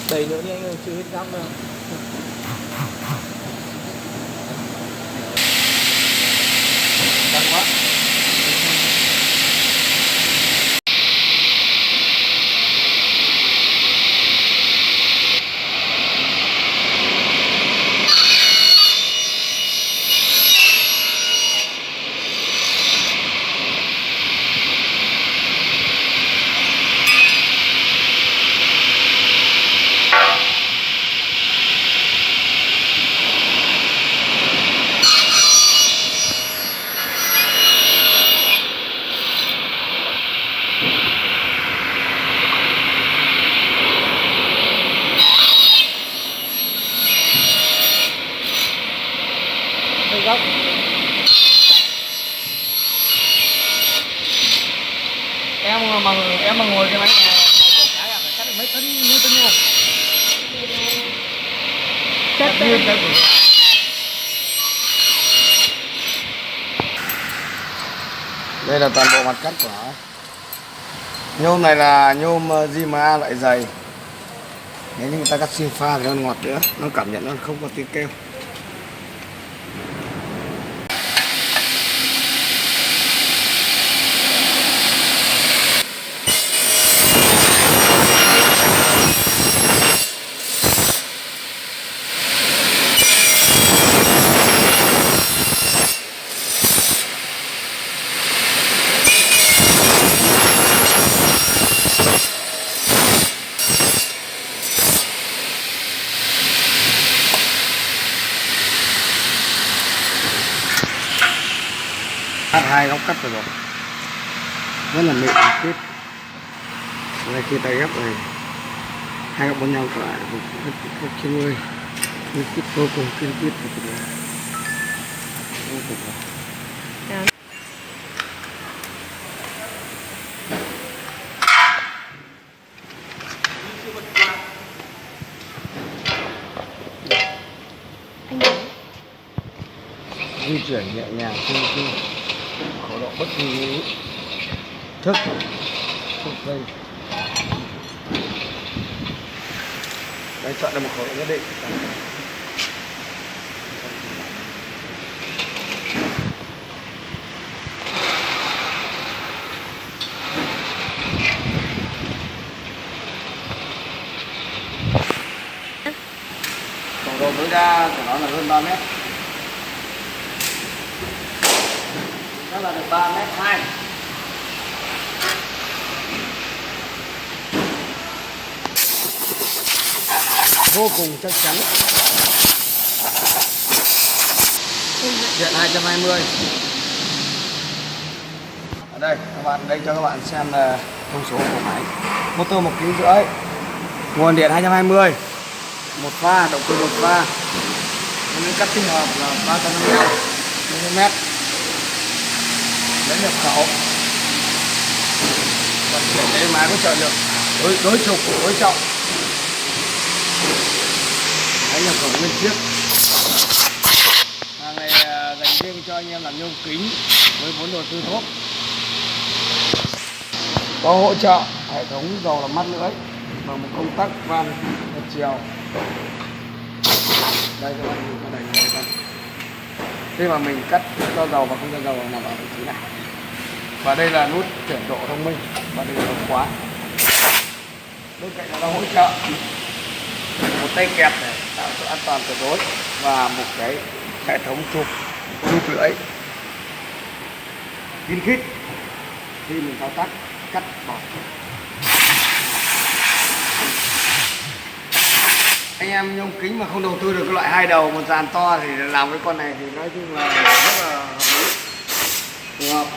Đẩy nữa đi anh ơi, chưa hết góc đâu. Căng quá. Góc. Em mà ngồi cái máy này cái là phải cắt được mấy tấn nhôm. Cắt như cái đây là toàn bộ mặt cắt của nó. Nhôm này là nhôm JMA loại dày. Nếu như người ta cắt xuyên pha thì nó ngọt nữa, nó cảm nhận nó không có tiếng kêu. Hai góc cắt rồi, rất là mịn kết. Đây khi tay gấp này hai góc bên nhau cả rất kiên ơi, kiên quyết vô cùng kiên quyết vô cùng. Di chuyển nhẹ nhàng không khổ độ bất kỳ thức đây. Đây chọn được một khổ độ nhất định. Khổ độ tối đa của nó là hơn 3 mét. Nó là được 3,2 m. Vô cùng chắc chắn. Điện 220. Ở đây cho các bạn xem là thông số của máy. Motor 1,5 kg. Nguồn điện 220. Một pha, động cơ một pha. Nên cắt tích hợp là 355 mm. Đấy nhập khẩu. Vận chuyển cái máy có trợ lực đối trục đối trọng. Đấy nhập khẩu nguyên chiếc. Hàng này dành riêng cho anh em làm nhôm kính với vốn đầu tư thấp. Có hỗ trợ hệ thống dầu làm mắt lưỡi và một công tắc van một chiều. Đây các bạn nhìn cái này này. Khi mà mình cắt cho dầu và không cho dầu nằm ở vị trí này. Và đây là nút chuyển độ thông minh và đây là ổ khóa. Bên cạnh đó là hỗ trợ một tay kẹp để tạo sự an toàn tuyệt đối và một cái hệ thống chụp lưỡi kín khít khi mình thao tác cắt bỏ. Anh em nhôm kính mà không đầu tư được cái loại hai đầu một dàn to thì làm cái con này thì nói chung là rất là hợp lý, phù hợp.